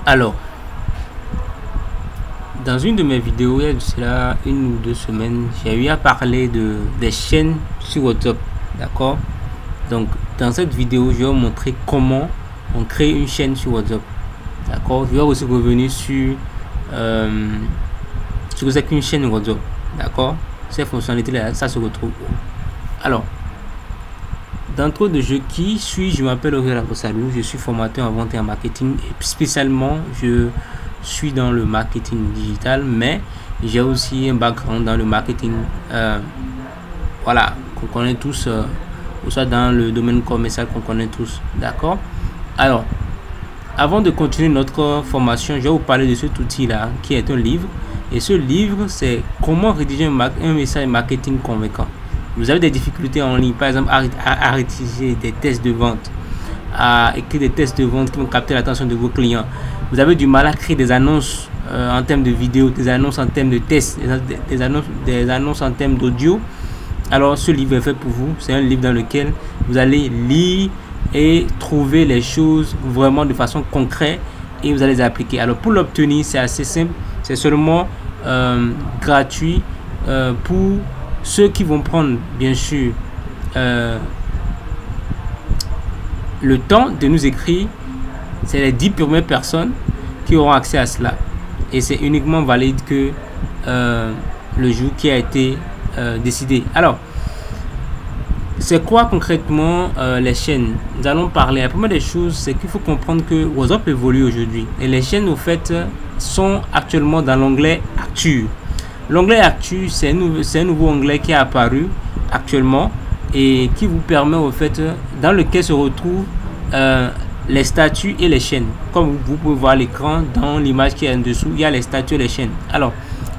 Alors, dans une de mes vidéos, il y a de cela 1 ou 2 semaines, j'ai eu à parler des chaînes sur WhatsApp. D'accord? Donc, dans cette vidéo, je vais vous montrer comment on crée une chaîne sur WhatsApp. D'accord? Je vais aussi revenir sur ce que c'est qu'une chaîne WhatsApp. D'accord? Ces fonctionnalités-là, ça se retrouve. Alors, d'entrée de jeu, qui suis-je? Je m'appelle Aurélien Salou, je suis formateur en vente et en marketing, et spécialement je suis dans le marketing digital, mais j'ai aussi un background dans le marketing voilà, qu'on connaît tous, ou soit dans le domaine commercial qu'on connaît tous. D'accord? Alors, avant de continuer notre formation, je vais vous parler de cet outil là qui est un livre, et ce livre, c'est comment rédiger un message marketing convaincant. Vous avez des difficultés en ligne, par exemple à rédiger des tests de vente, à écrire des tests de vente qui vont capter l'attention de vos clients. Vous avez du mal à créer des annonces en termes de vidéo, des annonces en termes de tests, des annonces en termes d'audio. Alors ce livre est fait pour vous. C'est un livre dans lequel vous allez lire et trouver les choses vraiment de façon concrète et vous allez les appliquer. Alors pour l'obtenir, c'est assez simple. C'est seulement gratuit pour ceux qui vont prendre bien sûr le temps de nous écrire. C'est les 10 premières personnes qui auront accès à cela, et c'est uniquement valide que le jour qui a été décidé. Alors, c'est quoi concrètement les chaînes? Nous allons parler. La première des choses, c'est qu'il faut comprendre que WhatsApp évolue aujourd'hui, et les chaînes au fait sont actuellement dans l'onglet Actu. L'onglet Actu, c'est un nouveau onglet qui est apparu actuellement et qui vous permet au fait, dans lequel se retrouvent les statuts et les chaînes. Comme vous pouvez voir l'écran, dans l'image qui est en dessous, il y a les statuts et les chaînes. Alors,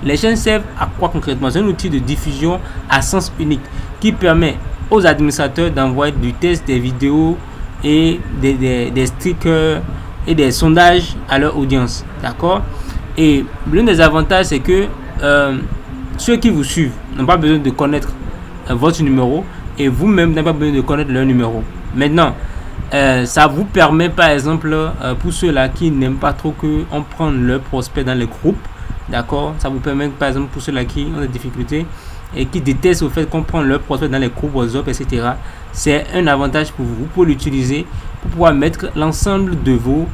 les chaînes servent à quoi concrètement? C'est un outil de diffusion à sens unique qui permet aux administrateurs d'envoyer du test, des vidéos et des stickers et des sondages à leur audience. D'accord? Et l'un des avantages, c'est que ceux qui vous suivent n'ont pas besoin de connaître votre numéro, et vous-même n'avez pas besoin de connaître leur numéro. Maintenant, ça vous permet par exemple, pour ceux-là qui n'aiment pas trop qu'on prenne leurs prospects dans les groupes, d'accord, ça vous permet par exemple pour ceux-là qui ont des difficultés et qui détestent au fait qu'on prenne leurs prospects dans les groupes WhatsApp, etc. C'est un avantage pour vous. Vous pouvez l'utiliser pour pouvoir mettre l'ensemble de vos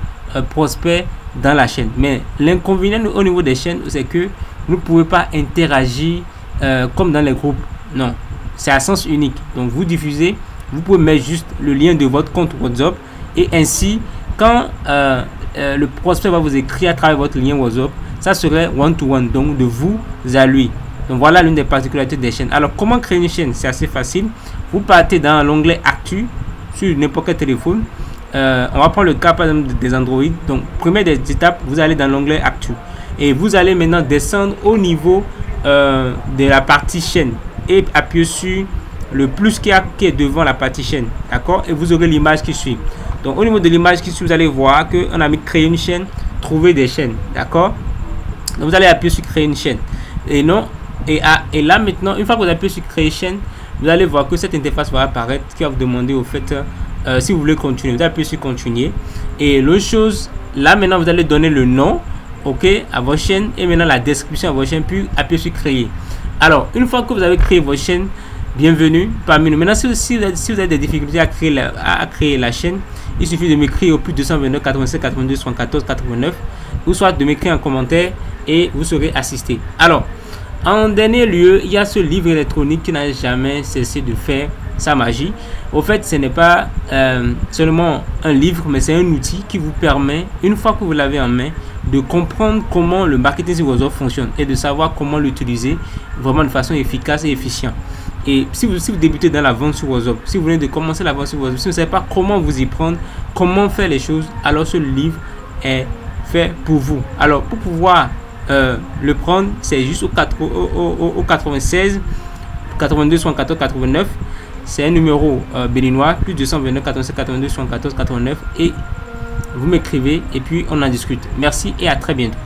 prospects dans la chaîne. Mais l'inconvénient au niveau des chaînes, c'est que vous ne pouvez pas interagir comme dans les groupes. Non, c'est à sens unique. Donc vous diffusez, vous pouvez mettre juste le lien de votre compte WhatsApp, et ainsi quand le prospect va vous écrire à travers votre lien WhatsApp, ça serait one-to-one, donc de vous à lui. Donc voilà l'une des particularités des chaînes. Alors comment créer une chaîne? C'est assez facile. Vous partez dans l'onglet Actu sur n'importe quel téléphone. On va prendre le cas par exemple des Android. Donc première des étapes, vous allez dans l'onglet Actu et vous allez maintenant descendre au niveau de la partie chaîne et appuyer sur le plus qui est devant la partie chaîne. D'accord? Et vous aurez l'image qui suit. Donc au niveau de l'image qui suit, vous allez voir qu'on a mis créer une chaîne, trouver des chaînes. D'accord? Donc vous allez appuyer sur créer une chaîne. Et non, et là maintenant, une fois que vous appuyez sur créer chaîne, vous allez voir que cette interface va apparaître qui va vous demander au fait si vous voulez continuer. Vous appuyez sur continuer. Et l'autre chose, là maintenant vous allez donner le nom, ok, à votre chaîne, et maintenant la description à votre chaîne, puis appuyez sur créer. Alors une fois que vous avez créé votre chaîne, bienvenue parmi nous. Maintenant si vous avez des difficultés à créer la chaîne, il suffit de m'écrire au plus 229 87 82 74 89, ou soit de m'écrire en commentaire et vous serez assisté. Alors en dernier lieu, il y a ce livre électronique qui n'a jamais cessé de faire sa magie. Au fait, ce n'est pas seulement un livre, mais c'est un outil qui vous permet, une fois que vous l'avez en main, de comprendre comment le marketing sur WhatsApp fonctionne et de savoir comment l'utiliser vraiment de façon efficace et efficiente. Et si vous débutez dans la vente sur WhatsApp, si vous venez de commencer la vente sur WhatsApp, si vous ne savez pas comment vous y prendre, comment faire les choses, alors ce livre est fait pour vous. Alors pour pouvoir le prendre, c'est juste au 96 82 74 89. C'est un numéro béninois, plus 229 87 82 74 89, et vous m'écrivez et puis on en discute. Merci et à très bientôt.